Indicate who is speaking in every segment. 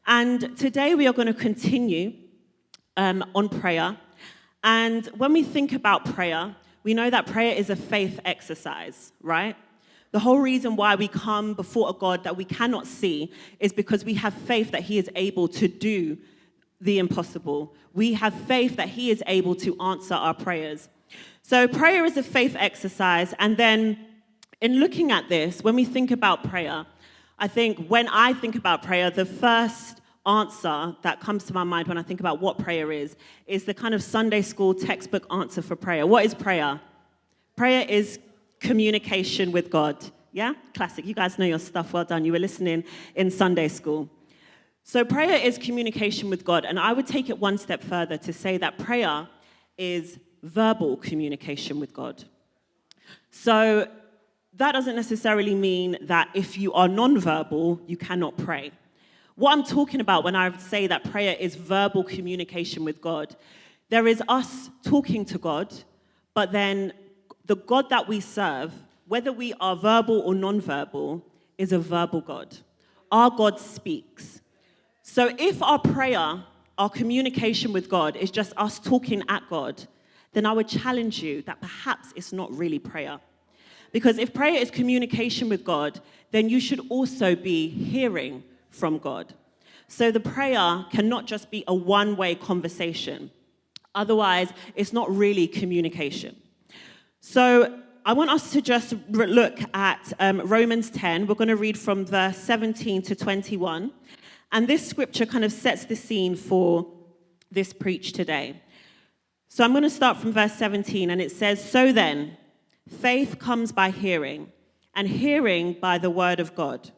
Speaker 1: And today we are going to continue on prayer. And when we think about prayer, we know that prayer is a faith exercise, right? The whole reason why we come before a God that we cannot see is because we have faith that he is able to do the impossible. We have faith that he is able to answer our prayers. So prayer is a faith exercise. And then in looking at this, when we think about prayer, I think when I think about prayer, the first answer that comes to my mind when I think about what prayer is the kind of Sunday school textbook answer for prayer. What is prayer? Prayer is communication with God. Yeah? Classic. You guys know your stuff. Well done. You were listening in Sunday school. So prayer is communication with God. And I would take it one step further to say that prayer is verbal communication with God. So that doesn't necessarily mean that if you are non-verbal, you cannot pray. What I'm talking about when I say that prayer is verbal communication with God, there is us talking to God, but then the God that we serve, whether we are verbal or non-verbal, is a verbal God. Our God speaks. So if our prayer, our communication with God is just us talking at God, then I would challenge you that perhaps it's not really prayer. Because if prayer is communication with God, then you should also be hearing from God. So the prayer cannot just be a one-way conversation. Otherwise, it's not really communication. So I want us to just look at Romans 10. We're going to read from verse 17 to 21. And this scripture kind of sets the scene for this preach today. So I'm going to start from verse 17, and it says, "So then, faith comes by hearing, and hearing by the word of God.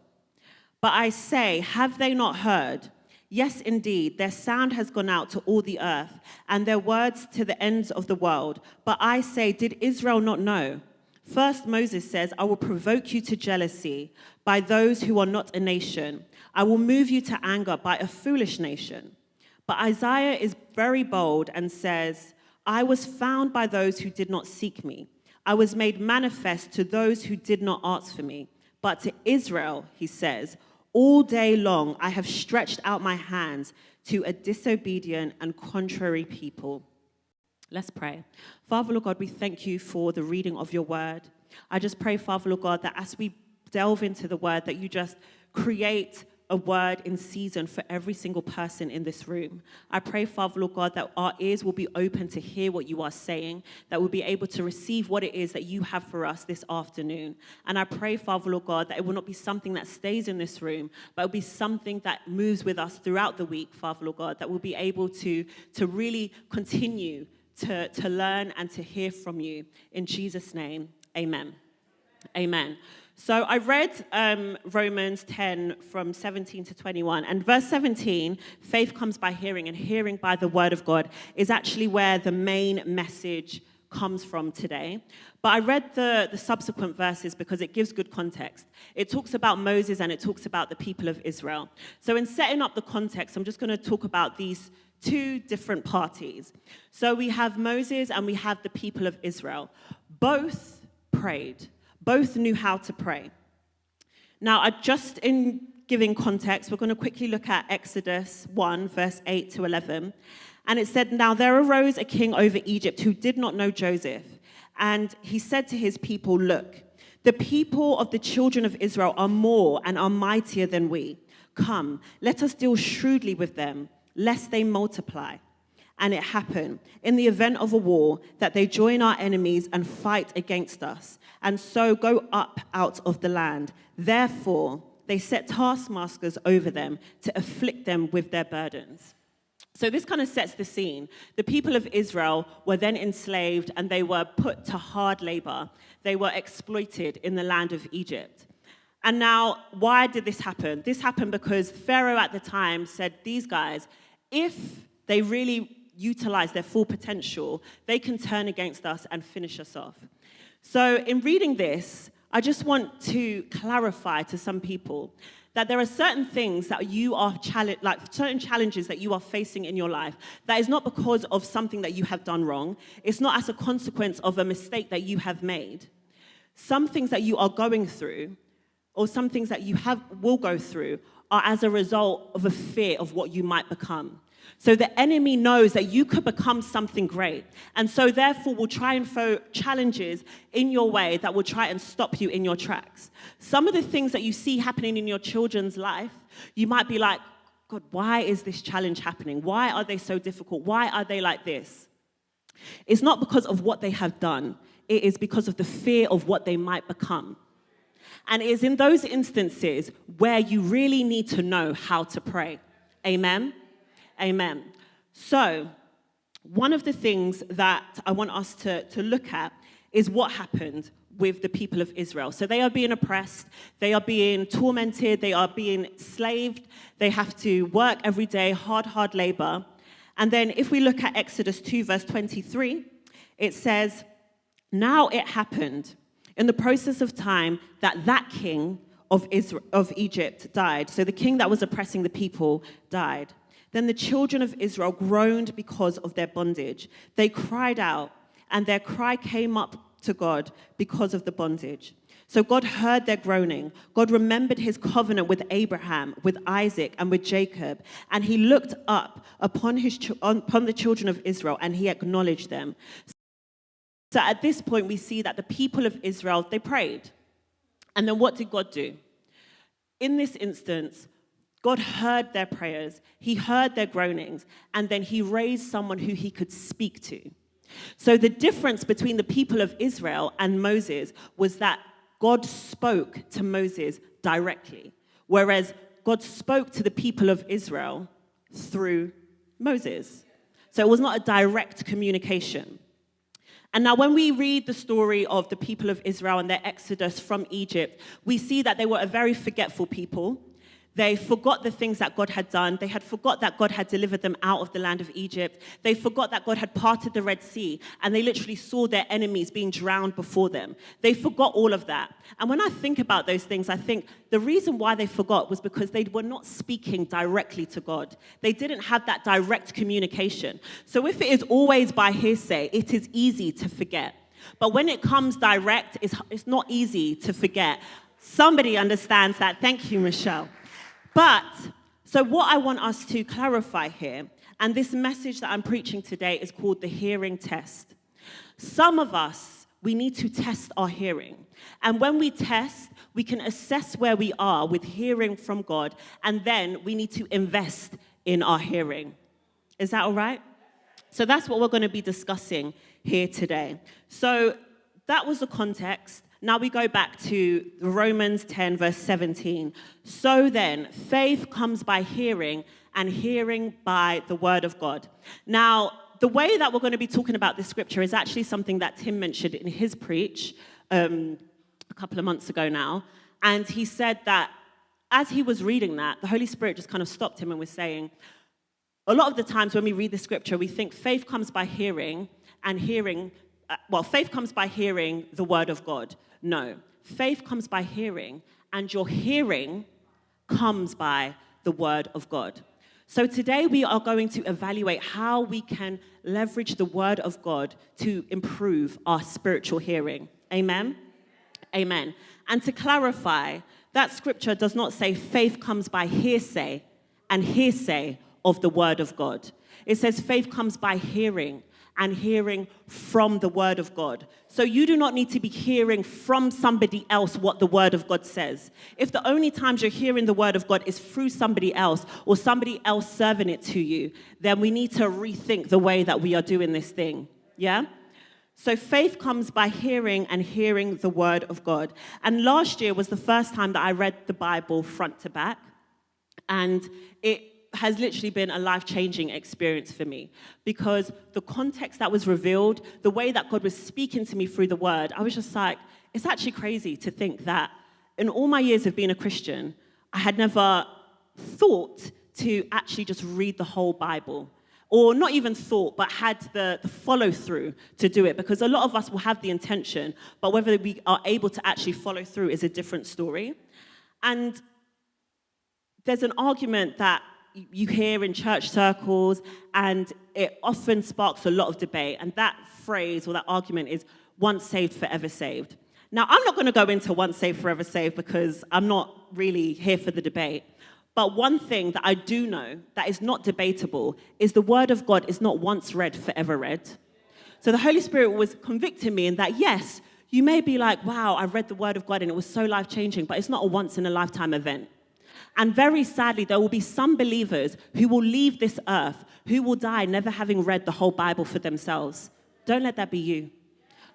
Speaker 1: But I say, have they not heard? Yes, indeed, their sound has gone out to all the earth, and their words to the ends of the world. But I say, did Israel not know? First Moses says, I will provoke you to jealousy by those who are not a nation. I will move you to anger by a foolish nation. But Isaiah is very bold and says, I was found by those who did not seek me. I was made manifest to those who did not ask for me. But to Israel, he says, all day long I have stretched out my hands to a disobedient and contrary people." Let's pray. Father, Lord God, we thank you for the reading of your word. I just pray, Father, Lord God, that as we delve into the word, that you just create a word in season for every single person in this room. I pray, Father, Lord God, that our ears will be open to hear what you are saying, that we'll be able to receive what it is that you have for us this afternoon. And I pray, Father, Lord God, that it will not be something that stays in this room, but it will be something that moves with us throughout the week, Father, Lord God, that we'll be able to really continue to learn and to hear from you. In Jesus' name, amen. Amen. So I read Romans 10 from 17 to 21, and verse 17, faith comes by hearing, and hearing by the word of God, is actually where the main message comes from today. But I read the subsequent verses because it gives good context. It talks about Moses and it talks about the people of Israel. So in setting up the context, I'm just going to talk about these two different parties. So we have Moses and we have the people of Israel. Both prayed. Both knew how to pray. Now, just in giving context, we're going to quickly look at Exodus 1, verse 8 to 11. And it said, "Now there arose a king over Egypt who did not know Joseph. And he said to his people, 'Look, the people of the children of Israel are more and are mightier than we. Come, let us deal shrewdly with them, lest they multiply.' And it happened, in the event of a war, that they join our enemies and fight against us, and so go up out of the land. Therefore, they set taskmasters over them to afflict them with their burdens." So this kind of sets the scene. The people of Israel were then enslaved, and they were put to hard labor. They were exploited in the land of Egypt. And now, why did this happen? This happened because Pharaoh at the time said, these guys, if they really utilize their full potential, they can turn against us and finish us off. So in reading this, I just want to clarify to some people that there are certain things that you are certain challenges that you are facing in your life that is not because of something that you have done wrong. It's not as a consequence of a mistake that you have made. Some things that you are going through or some things that you will go through are as a result of a fear of what you might become. So the enemy knows that you could become something great, and so therefore will try and throw challenges in your way that will try and stop you in your tracks. Some of the things that you see happening in your children's life, you might be like, God, why is this challenge happening? Why are they so difficult? Why are they like this? It's not because of what they have done. It is because of the fear of what they might become. And it is in those instances where you really need to know how to pray. Amen? Amen. So, one of the things that I want us to look at is what happened with the people of Israel. So they are being oppressed, they are being tormented, they are being enslaved, they have to work every day, hard labor. And then if we look at Exodus 2, verse 23, it says, "Now it happened in the process of time that king of Egypt died." So the king that was oppressing the people died. "Then the children of Israel groaned because of their bondage. They cried out, and their cry came up to God because of the bondage. So God heard their groaning. God remembered his covenant with Abraham, with Isaac, and with Jacob. And he looked up upon the children of Israel, and he acknowledged them." So at this point, we see that the people of Israel, they prayed. And then what did God do? In this instance, God heard their prayers, he heard their groanings, and then he raised someone who he could speak to. So the difference between the people of Israel and Moses was that God spoke to Moses directly, whereas God spoke to the people of Israel through Moses. So it was not a direct communication. And now when we read the story of the people of Israel and their exodus from Egypt, we see that they were a very forgetful people. They forgot the things that God had done. They had forgot that God had delivered them out of the land of Egypt. They forgot that God had parted the Red Sea, and they literally saw their enemies being drowned before them. They forgot all of that. And when I think about those things, I think the reason why they forgot was because they were not speaking directly to God. They didn't have that direct communication. So if it is always by hearsay, it is easy to forget. But when it comes direct, it's not easy to forget. Somebody understands that. Thank you, Michelle. But, so what I want us to clarify here, and this message that I'm preaching today is called the hearing test. Some of us, we need to test our hearing. And when we test, we can assess where we are with hearing from God, and then we need to invest in our hearing. Is that all right? So that's what we're going to be discussing here today. So that was the context. Now we go back to Romans 10, verse 17. "So then, faith comes by hearing, and hearing by the word of God." Now, the way that we're going to be talking about this scripture is actually something that Tim mentioned in his preach a couple of months ago now. And he said that as he was reading that, the Holy Spirit just kind of stopped him and was saying, a lot of the times when we read the scripture, we think faith comes by hearing, and faith comes by hearing the word of God. No, faith comes by hearing, and your hearing comes by the word of God. So today we are going to evaluate how we can leverage the word of God to improve our spiritual hearing. Amen? Amen. And to clarify, that scripture does not say faith comes by hearsay and hearsay of the word of God. It says faith comes by hearing, and hearing from the word of God. So you do not need to be hearing from somebody else what the word of God says. If the only times you're hearing the word of God is through somebody else or somebody else serving it to you, then we need to rethink the way that we are doing this thing. Yeah? So faith comes by hearing, and hearing the word of God. And last year was the first time that I read the Bible front to back. And it has literally been a life-changing experience for me, because the context that was revealed, the way that God was speaking to me through the word, I was just like, it's actually crazy to think that in all my years of being a Christian, I had never thought to actually just read the whole Bible. Or not even thought, but had the follow-through to do it. Because a lot of us will have the intention, but whether we are able to actually follow through is a different story. And there's an argument that you hear in church circles, and it often sparks a lot of debate. And that phrase or that argument is once saved, forever saved. Now, I'm not going to go into once saved, forever saved, because I'm not really here for the debate. But one thing that I do know that is not debatable is the word of God is not once read, forever read. So the Holy Spirit was convicting me in that, yes, you may be like, wow, I read the word of God and it was so life-changing, but it's not a once-in-a-lifetime event. And very sadly, there will be some believers who will leave this earth, who will die never having read the whole Bible for themselves. Don't let that be you.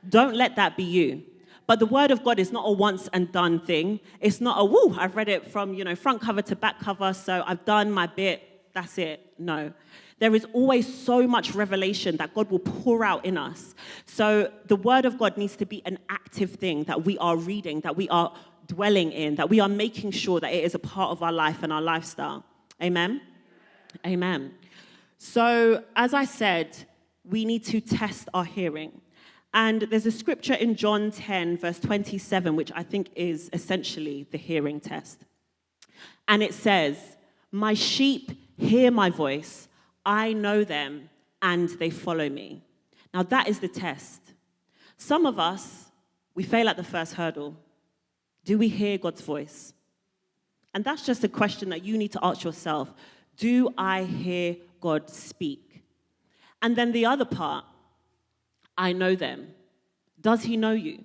Speaker 1: Don't let that be you. But the word of God is not a once and done thing. It's not a, woo, I've read it from, front cover to back cover, so I've done my bit, that's it. No. There is always so much revelation that God will pour out in us. So the word of God needs to be an active thing that we are reading, that we are dwelling in, that we are making sure that it is a part of our life and our lifestyle. Amen? Amen. So as I said, we need to test our hearing. And there's a scripture in John 10, verse 27, which I think is essentially the hearing test. And it says, "My sheep hear my voice, I know them, and they follow me." Now that is the test. Some of us, we fail at the first hurdle. Do we hear God's voice? And that's just a question that you need to ask yourself. Do I hear God speak? And then the other part, I know them. Does he know you?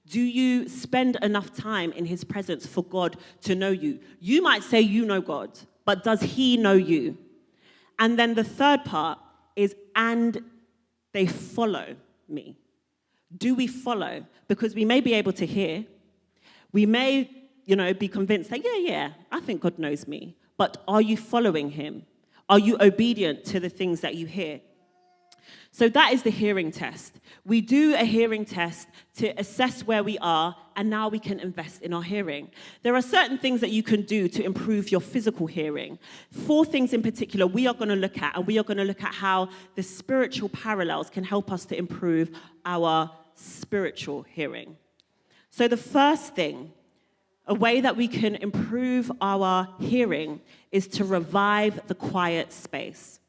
Speaker 1: Do you spend enough time in his presence for God to know you? You might say you know God, but does he know you? And then the third part is, and they follow me. Do we follow? Because we may be able to hear. We may, be convinced that, yeah, I think God knows me. But are you following him? Are you obedient to the things that you hear? So that is the hearing test. We do a hearing test to assess where we are, and now we can invest in our hearing. There are certain things that you can do to improve your physical hearing. 4 things in particular we are going to look at, and we are going to look at how the spiritual parallels can help us to improve our spiritual hearing. So the first thing, a way that we can improve our hearing, is to revive the quiet space.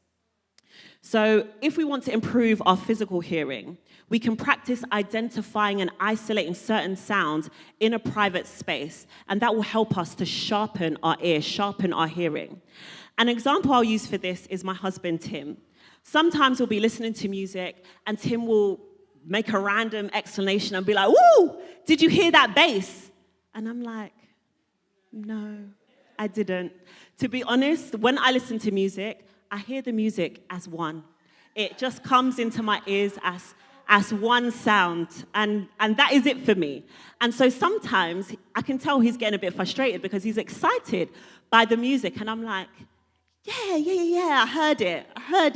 Speaker 1: So if we want to improve our physical hearing, we can practice identifying and isolating certain sounds in a private space, and that will help us to sharpen our ear, sharpen our hearing. An example I'll use for this is my husband, Tim. Sometimes we'll be listening to music, and Tim will make a random exclamation and be like, "Woo, did you hear that bass?" And I'm like, no, I didn't. To be honest, when I listen to music, I hear the music as one. It just comes into my ears as one sound, and that is it for me. And so sometimes I can tell he's getting a bit frustrated because he's excited by the music, and I'm like, yeah, I heard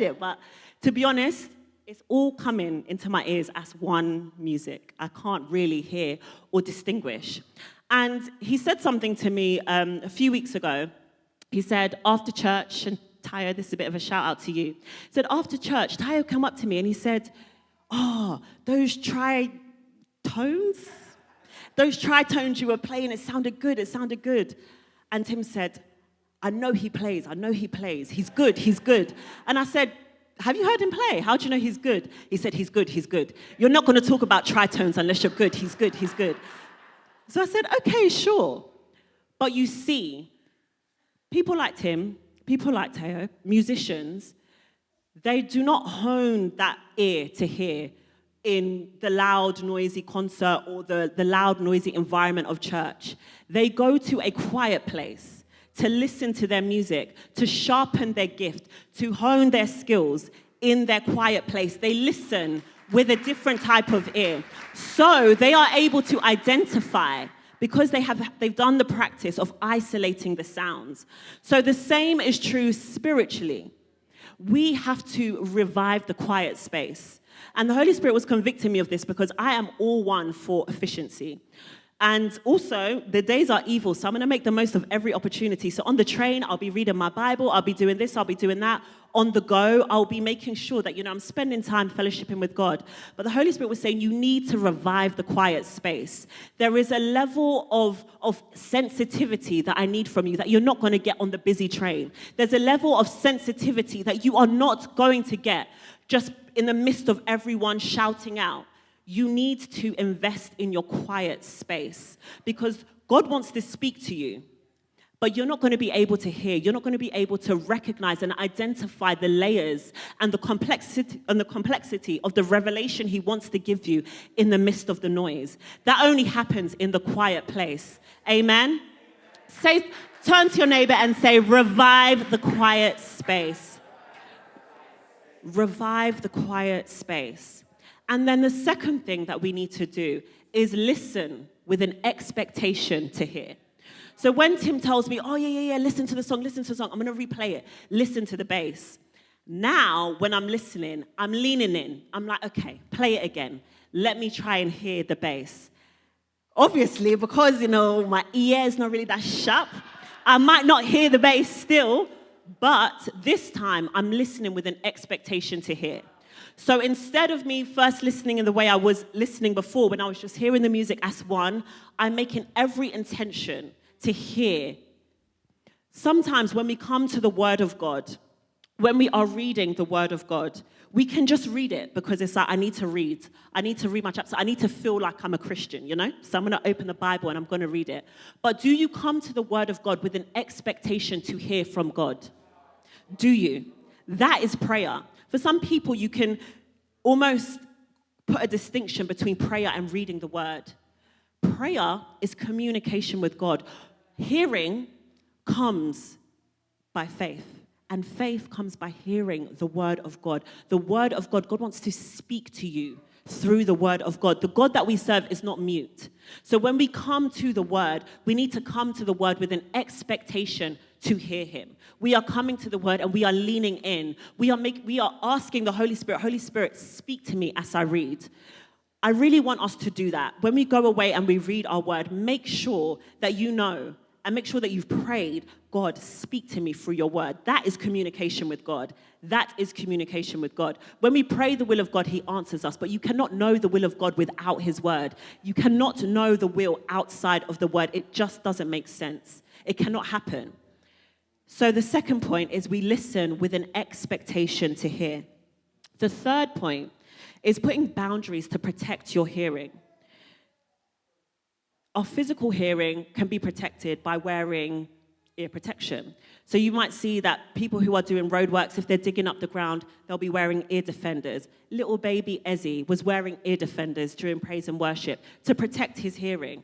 Speaker 1: it. But to be honest, it's all coming into my ears as one music. I can't really hear or distinguish. And he said something to me a few weeks ago. He said, after church, and Tayo, this is a bit of a shout out to you. He said, after church, Tayo came up to me and he said, those tritones you were playing, it sounded good. And Tim said, I know he plays. He's good. And I said, have you heard him play? How do you know he's good? He said, he's good. You're not going to talk about tritones unless you're good. He's good. So I said, okay, sure. But you see, people like Tim, people like Teo, musicians, they do not hone that ear to hear in the loud, noisy concert or the loud, noisy environment of church. They go to a quiet place to listen to their music, to sharpen their gift, to hone their skills in their quiet place. They listen with a different type of ear. So they are able to identify, because they've done the practice of isolating the sounds. So the same is true spiritually. We have to revive the quiet space. And the Holy Spirit was convicting me of this because I am all one for efficiency. And also, the days are evil, so I'm going to make the most of every opportunity. So on the train, I'll be reading my Bible, I'll be doing this, I'll be doing that. On the go, I'll be making sure that, I'm spending time fellowshipping with God. But the Holy Spirit was saying you need to revive the quiet space. There is a level of sensitivity that I need from you that you're not going to get on the busy train. There's a level of sensitivity that you are not going to get just in the midst of everyone shouting out. you need to invest in your quiet space because God wants to speak to you. But you're not going to be able to hear. You're not going to be able to recognize and identify the layers and the complexity of the revelation he wants to give you in the midst of the noise. That only happens in the quiet place. Amen? Turn to your neighbor and say, revive the quiet space. Revive the quiet space. And then the second thing that we need to do is listen with an expectation to hear. So when Tim tells me, oh, yeah, listen to the song, I'm going to replay it. Listen to the bass. Now, when I'm listening, I'm leaning in. I'm like, okay, play it again. Let me try and hear the bass. Obviously, because, my ear is not really that sharp, I might not hear the bass still, but this time I'm listening with an expectation to hear. So instead of me first listening in the way I was listening before, when I was just hearing the music as one, I'm making every intention to hear. Sometimes when we come to the Word of God, when we are reading the Word of God, we can just read it because it's like, I need to read my chapter. I need to feel like I'm a Christian, So I'm going to open the Bible and I'm going to read it. But do you come to the Word of God with an expectation to hear from God? Do you? That is prayer. For some people, you can almost put a distinction between prayer and reading the Word. Prayer is communication with God. Hearing comes by faith, and faith comes by hearing the Word of God. The Word of God, God wants to speak to you through the Word of God. The God that we serve is not mute. So when we come to the Word, we need to come to the Word with an expectation to hear Him. We are coming to the Word and we are leaning in. We are asking the Holy Spirit, speak to me as I read. I really want us to do that. When we go away and we read our Word, make sure that you know and make sure that you've prayed, God, speak to me through your Word. That is communication with God. That is communication with God. When we pray the will of God, He answers us. But you cannot know the will of God without His Word. You cannot know the will outside of the Word. It just doesn't make sense. It cannot happen. So the second point is we listen with an expectation to hear. The third point is putting boundaries to protect your hearing. Our physical hearing can be protected by wearing ear protection. So you might see that people who are doing roadworks, if they're digging up the ground, they'll be wearing ear defenders. Little baby Ezzy was wearing ear defenders during praise and worship to protect his hearing.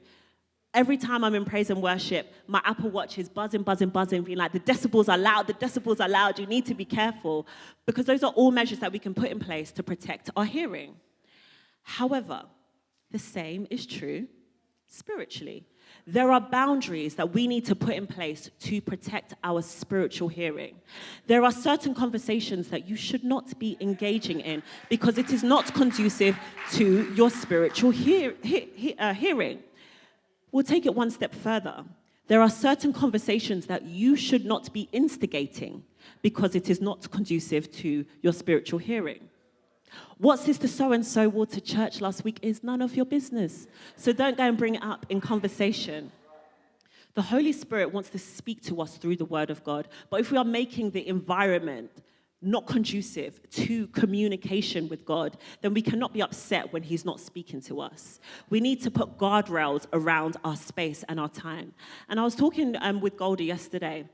Speaker 1: Every time I'm in praise and worship, my Apple Watch is buzzing, being like, the decibels are loud, you need to be careful. Because those are all measures that we can put in place to protect our hearing. However, the same is true spiritually. There are boundaries that we need to put in place to protect our spiritual hearing. There are certain conversations that you should not be engaging in because it is not conducive to your spiritual hearing. We'll take it one step further. There are certain conversations that you should not be instigating because it is not conducive to your spiritual hearing. What Sister So-and-so wore to church last week is none of your business. So don't go and bring it up in conversation. The Holy Spirit wants to speak to us through the Word of God. But if we are making the environment not conducive to communication with God, then we cannot be upset when He's not speaking to us. We need to put guardrails around our space and our time. And I was talking with Goldie yesterday,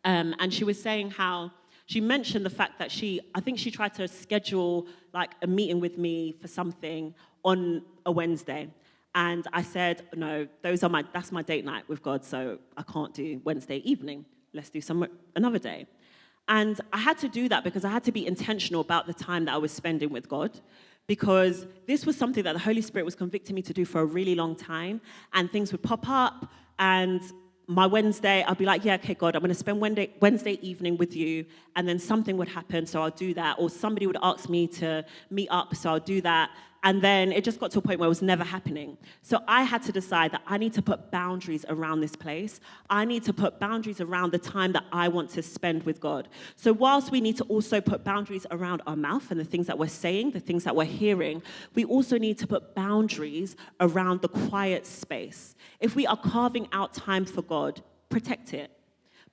Speaker 1: and she was saying how she mentioned the fact that I think she tried to schedule like a meeting with me for something on a Wednesday. And I said, no, that's my date night with God, so I can't do Wednesday evening. Let's do another day. And I had to do that because I had to be intentional about the time that I was spending with God, because this was something that the Holy Spirit was convicting me to do for a really long time, and things would pop up, and my Wednesday, I'd be like, yeah, okay, God, I'm going to spend Wednesday evening with you, and then something would happen, so I'll do that, or somebody would ask me to meet up, so I'll do that, and then it just got to a point where it was never happening. So I had to decide that I need to put boundaries around this place. I need to put boundaries around the time that I want to spend with God. So whilst we need to also put boundaries around our mouth and the things that we're saying, the things that we're hearing, we also need to put boundaries around the quiet space. If we are carving out time for God, protect it.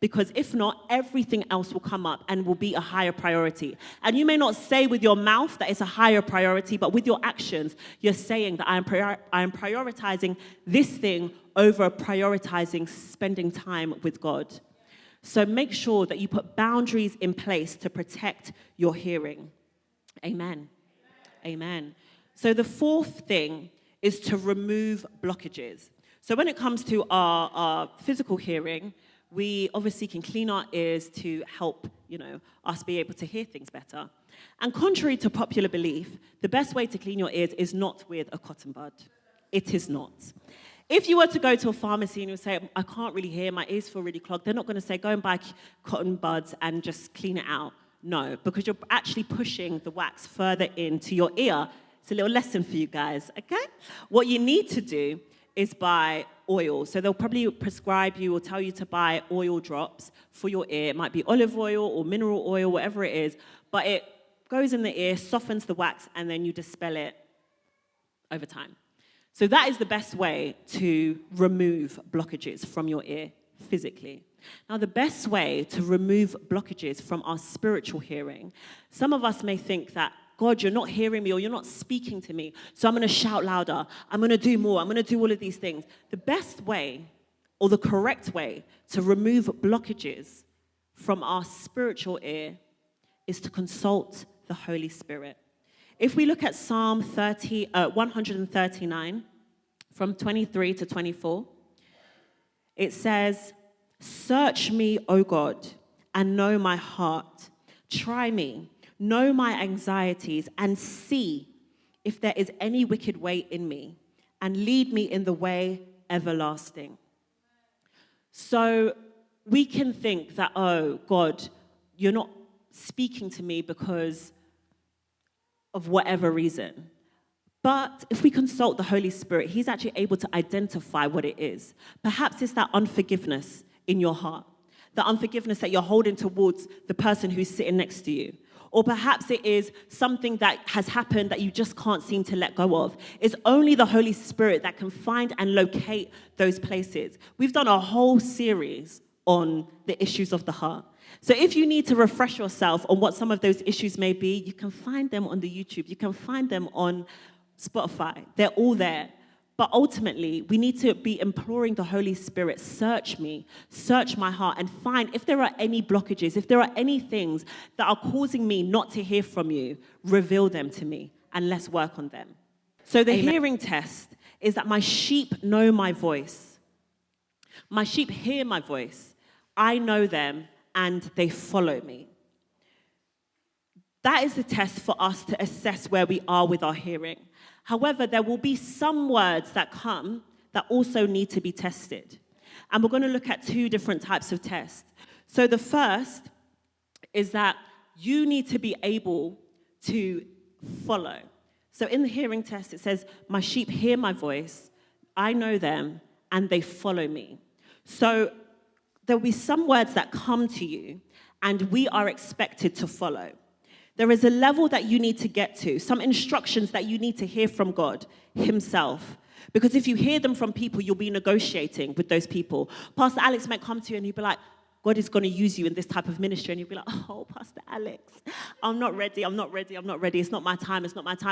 Speaker 1: Because if not, everything else will come up and will be a higher priority. And you may not say with your mouth that it's a higher priority, but with your actions, you're saying that I am prioritizing this thing over prioritizing spending time with God. So make sure that you put boundaries in place to protect your hearing. Amen. Amen. So the fourth thing is to remove blockages. So when it comes to our physical hearing, we obviously can clean our ears to help, us be able to hear things better. And contrary to popular belief, the best way to clean your ears is not with a cotton bud. It is not. If you were to go to a pharmacy and you say, I can't really hear, my ears feel really clogged, they're not going to say, go and buy cotton buds and just clean it out. No, because you're actually pushing the wax further into your ear. It's a little lesson for you guys, okay? What you need to do is buy oil. So they'll probably prescribe you or tell you to buy oil drops for your ear. It might be olive oil or mineral oil, whatever it is, but it goes in the ear, softens the wax, and then you dispel it over time. So that is the best way to remove blockages from your ear physically. Now, the best way to remove blockages from our spiritual hearing, some of us may think that, God, you're not hearing me or you're not speaking to me, so I'm going to shout louder, I'm going to do more, I'm going to do all of these things. The best way, or the correct way, to remove blockages from our spiritual ear is to consult the Holy Spirit. If we look at Psalm 139, from 23 to 24, it says, search me, O God, and know my heart. Try me, know my anxieties, and see if there is any wicked way in me, and lead me in the way everlasting. So we can think that, oh, God, you're not speaking to me because of whatever reason. But if we consult the Holy Spirit, he's actually able to identify what it is. Perhaps it's that unforgiveness in your heart, the unforgiveness that you're holding towards the person who's sitting next to you. Or perhaps it is something that has happened that you just can't seem to let go of. It's only the Holy Spirit that can find and locate those places. We've done a whole series on the issues of the heart. So if you need to refresh yourself on what some of those issues may be, you can find them on the YouTube. You can find them on Spotify. They're all there. But ultimately, we need to be imploring the Holy Spirit, search me, search my heart, and find if there are any blockages, if there are any things that are causing me not to hear from you, reveal them to me, and let's work on them. So the hearing test is that my sheep know my voice. My sheep hear my voice. I know them, and they follow me. That is the test for us to assess where we are with our hearing. However, there will be some words that come that also need to be tested. And we're going to look at two different types of tests. So the first is that you need to be able to follow. So in the hearing test, it says, my sheep hear my voice, I know them, and they follow me. So there will be some words that come to you, and we are expected to follow. There is a level that you need to get to, some instructions that you need to hear from God himself. Because if you hear them from people, you'll be negotiating with those people. Pastor Alex might come to you and he'll be like, God is going to use you in this type of ministry. And you'll be like, oh, Pastor Alex, I'm not ready. It's not my time.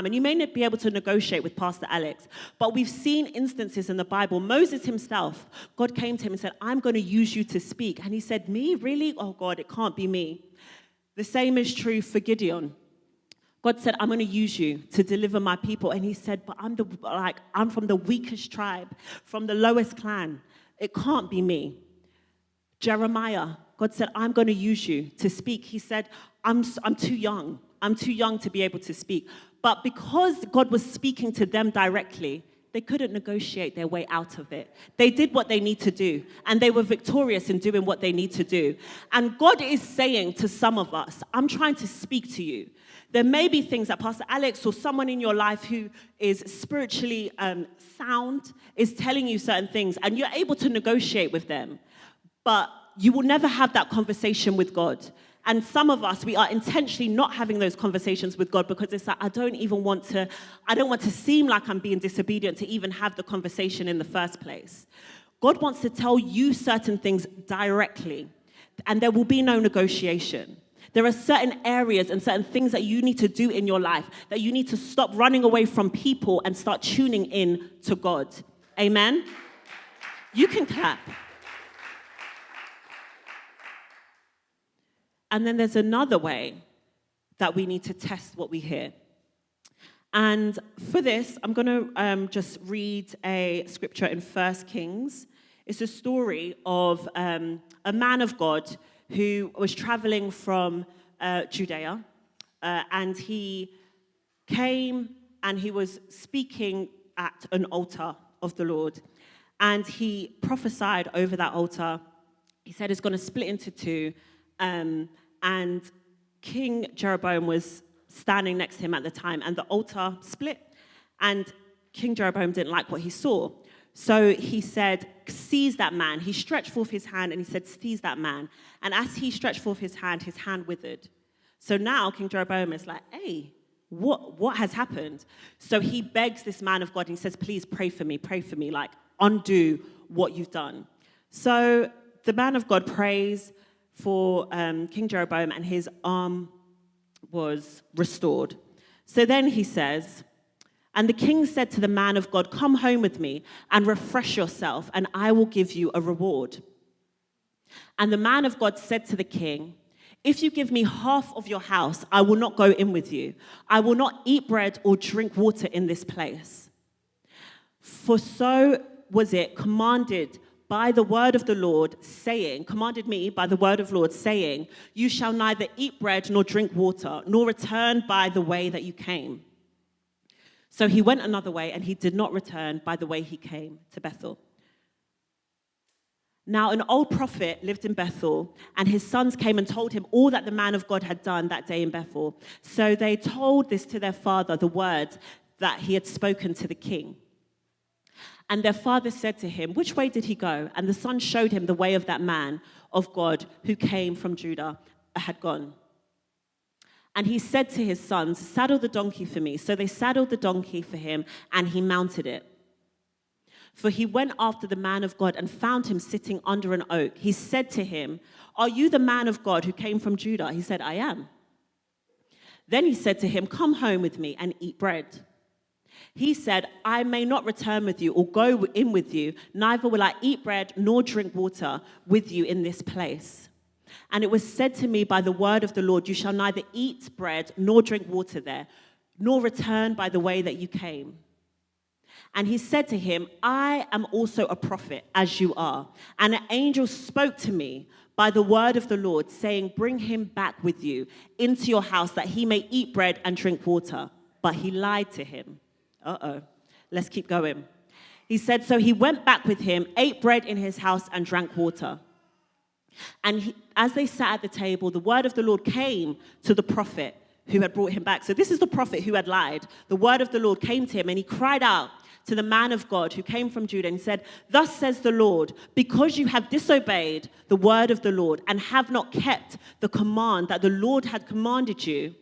Speaker 1: And you may not be able to negotiate with Pastor Alex. But we've seen instances in the Bible. Moses himself, God came to him and said, I'm going to use you to speak. And he said, me? Really? Oh, God, it can't be me. The same is true for Gideon. God said, I'm going to use you to deliver my people. And he said, but I'm from the weakest tribe, from the lowest clan. It can't be me. Jeremiah, God said, I'm going to use you to speak. He said, I'm too young. I'm too young to be able to speak. But because God was speaking to them directly, they couldn't negotiate their way out of it. They did what they need to do, and they were victorious in doing what they need to do. And God is saying to some of us, I'm trying to speak to you. There may be things that Pastor Alex or someone in your life who is spiritually sound is telling you certain things, and you're able to negotiate with them. But you will never have that conversation with God. And some of us, we are intentionally not having those conversations with God because it's like, I don't want to seem like I'm being disobedient to even have the conversation in the first place. God wants to tell you certain things directly. and there will be no negotiation. There are certain areas and certain things that you need to do in your life, that you need to stop running away from people and start tuning in to God. Amen? You can clap. And then there's another way that we need to test what we hear. And for this, I'm going to just read a scripture in 1 Kings. It's a story of a man of God who was traveling from Judea, and he came and he was speaking at an altar of the Lord, and he prophesied over that altar. He said it's going to split into two, and King Jeroboam was standing next to him at the time, and the altar split, and King Jeroboam didn't like what he saw. So he said, seize that man. He stretched forth his hand and he said, seize that man. And as he stretched forth his hand withered. So now King Jeroboam is like, hey, what has happened? So he begs this man of God and he says, please pray for me, like undo what you've done. So the man of God prays for King Jeroboam and his arm was restored. So then he says, and the king said to the man of God, come home with me and refresh yourself, and I will give you a reward. And the man of God said to the king, if you give me half of your house, I will not go in with you. I will not eat bread or drink water in this place. For so was it commanded by the word of the Lord, commanded me by the word of the Lord, saying, you shall neither eat bread nor drink water, nor return by the way that you came. So he went another way, and he did not return by the way he came to Bethel. Now an old prophet lived in Bethel, and his sons came and told him all that the man of God had done that day in Bethel. So they told this to their father, the words that he had spoken to the king. And their father said to him, which way did he go? And the son showed him the way of that man of God who came from Judah had gone. And he said to his sons, saddle the donkey for me. So they saddled the donkey for him, and he mounted it. For he went after the man of God and found him sitting under an oak. He said to him, are you the man of God who came from Judah? He said, I am. Then he said to him, come home with me and eat bread. He said, I may not return with you or go in with you, neither will I eat bread nor drink water with you in this place. And it was said to me by the word of the Lord, you shall neither eat bread nor drink water there, nor return by the way that you came. And he said to him, I am also a prophet, as you are. And an angel spoke to me by the word of the Lord, saying, bring him back with you into your house, that he may eat bread and drink water. But he lied to him. Let's keep going. He said, so he went back with him, ate bread in his house, and drank water. And as they sat at the table, the word of the Lord came to the prophet who had brought him back. So this is the prophet who had lied. The word of the Lord came to him, and he cried out to the man of God who came from Judah and said, thus says the Lord, because you have disobeyed the word of the Lord and have not kept the command that the Lord had commanded you,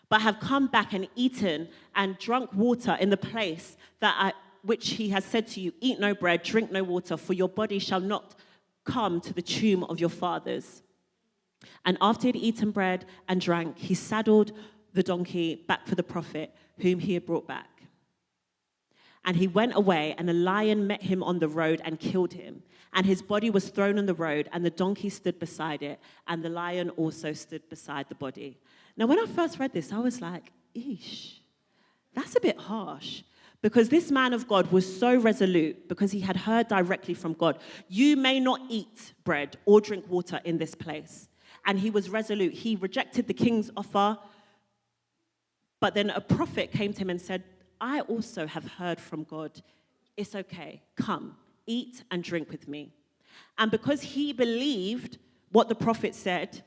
Speaker 1: but have come back and eaten and drunk water in the place which he has said to you, eat no bread, drink no water, for your body shall not come to the tomb of your fathers. And after he had eaten bread and drank, he saddled the donkey back for the prophet whom he had brought back. And he went away, and a lion met him on the road and killed him. And his body was thrown on the road, and the donkey stood beside it, and the lion also stood beside the body. Now, when I first read this, I was like, eesh, that's a bit harsh. Because this man of God was so resolute, because he had heard directly from God, you may not eat bread or drink water in this place. And he was resolute. He rejected the king's offer. But then a prophet came to him and said, I also have heard from God. It's okay. Come, eat and drink with me. And because he believed what the prophet said,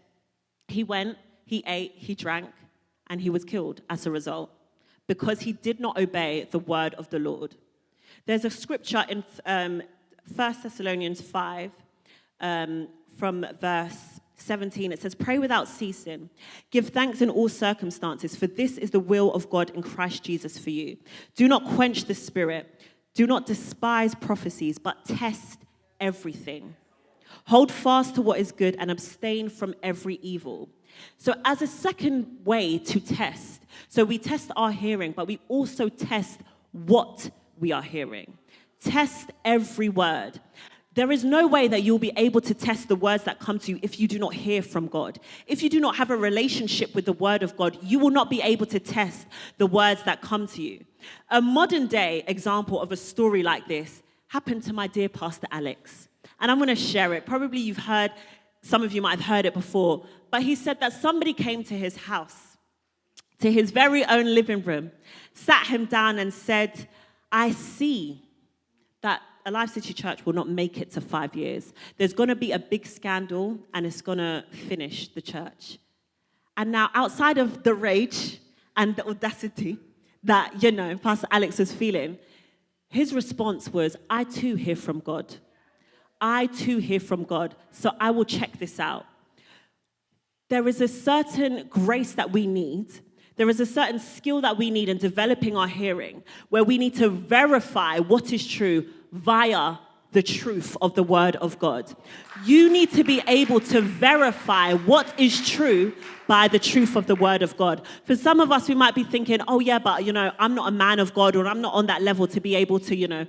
Speaker 1: he went, he ate, he drank, and he was killed as a result, because he did not obey the word of the Lord. There's a scripture in 1 Thessalonians 5 from verse 17. It says, pray without ceasing. Give thanks in all circumstances, for this is the will of God in Christ Jesus for you. Do not quench the spirit. Do not despise prophecies, but test everything. Hold fast to what is good and abstain from every evil. So as a second way to test, so we test our hearing, but we also test what we are hearing. Test every word. There is no way that you'll be able to test the words that come to you if you do not hear from God. If you do not have a relationship with the word of God, you will not be able to test the words that come to you. A modern day example of a story like this happened to my dear Pastor Alex. And I'm going to share it. Probably you've heard, some of you might have heard it before, but he said that somebody came to his house, to his very own living room, sat him down and said, I see that a Life City Church will not make it to 5 years. There's going to be a big scandal and it's going to finish the church. And now, outside of the rage and the audacity that, Pastor Alex was feeling, his response was, I too hear from God. I too hear from God, so I will check this out. There is a certain grace that we need. There is a certain skill that we need in developing our hearing, where we need to verify what is true via the truth of the word of God. You need to be able to verify what is true by the truth of the word of God. For some of us, we might be thinking, oh yeah, but I'm not a man of God, or I'm not on that level to be able to,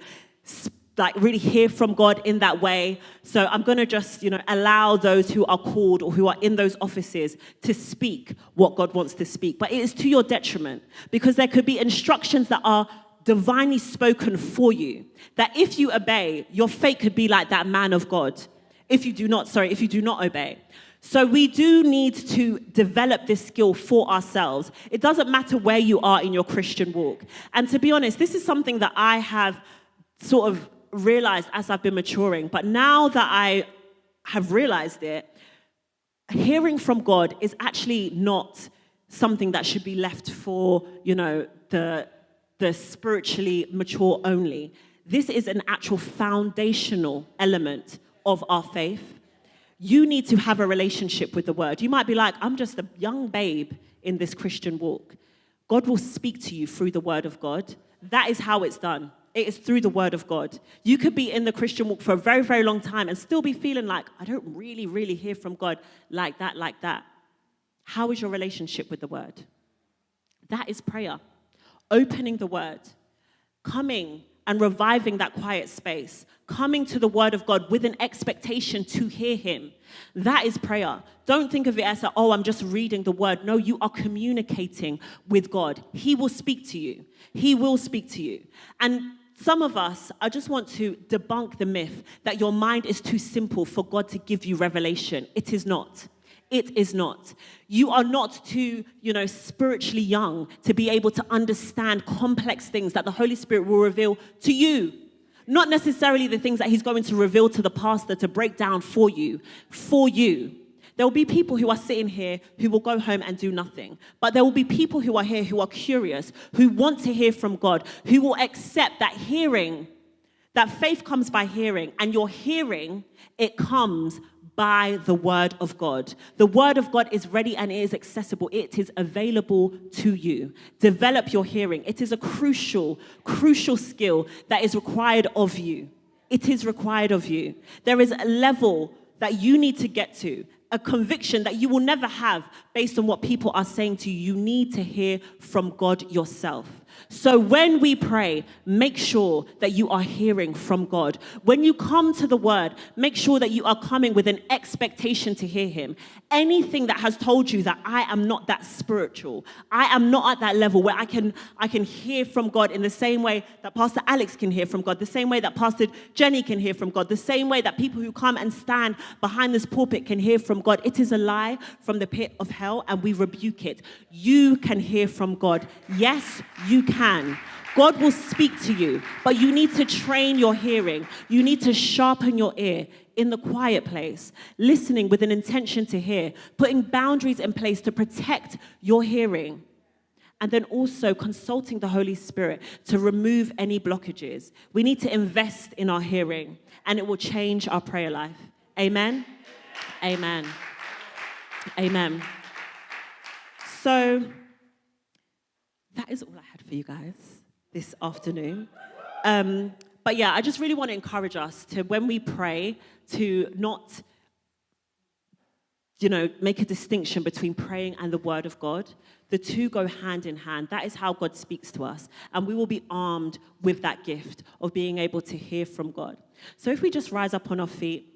Speaker 1: really hear from God in that way. So I'm going to just, allow those who are called or who are in those offices to speak what God wants to speak. But it is to your detriment, because there could be instructions that are divinely spoken for you, that if you obey, your fate could be like that man of God. If you do not obey. So we do need to develop this skill for ourselves. It doesn't matter where you are in your Christian walk. And to be honest, this is something that I have sort of realized as I've been maturing. But now that I have realized it, hearing from God is actually not something that should be left for, the spiritually mature only. This is an actual foundational element of our faith. You need to have a relationship with the word. You might be like, I'm just a young babe in this Christian walk. God will speak to you through the word of God. That is how it's done. It is through the word of God. You could be in the Christian walk for a very, very long time and still be feeling like, I don't really, really hear from God like that. How is your relationship with the word? That is prayer. Opening the word, coming and reviving that quiet space, coming to the word of God with an expectation to hear him. That is prayer. Don't think of it as, I'm just reading the word. No, you are communicating with God. He will speak to you. He will speak to you. And some of us, I just want to debunk the myth that your mind is too simple for God to give you revelation. It is not. It is not. You are not too, spiritually young to be able to understand complex things that the Holy Spirit will reveal to you. Not necessarily the things that he's going to reveal to the pastor to break down for you. There will be people who are sitting here who will go home and do nothing. But there will be people who are here who are curious, who want to hear from God, who will accept that that faith comes by hearing, and your hearing, it comes by the word of God. The word of God is ready and it is accessible. It is available to you. Develop your hearing. It is a crucial skill that is required of you. It is required of you. There is a level that you need to get to, a conviction that you will never have based on what people are saying to you. You need to hear from God yourself. So when we pray, make sure that you are hearing from God. When you come to the word, make sure that you are coming with an expectation to hear him. Anything that has told you that I am not that spiritual, I am not at that level where I can hear from God in the same way that Pastor Alex can hear from God, the same way that Pastor Jenny can hear from God, the same way that people who come and stand behind this pulpit can hear from God. It is a lie from the pit of hell, and we rebuke it. You can hear from God. Yes, you can. God will speak to you, but you need to train your hearing. You need to sharpen your ear in the quiet place, listening with an intention to hear, putting boundaries in place to protect your hearing, and then also consulting the Holy Spirit to remove any blockages. We need to invest in our hearing, and it will change our prayer life. Amen? Amen. Amen. So that is all I had for you guys this afternoon. But yeah, I just really want to encourage us to, when we pray, to not, make a distinction between praying and the word of God. The two go hand in hand. That is how God speaks to us. And we will be armed with that gift of being able to hear from God. So if we just rise up on our feet.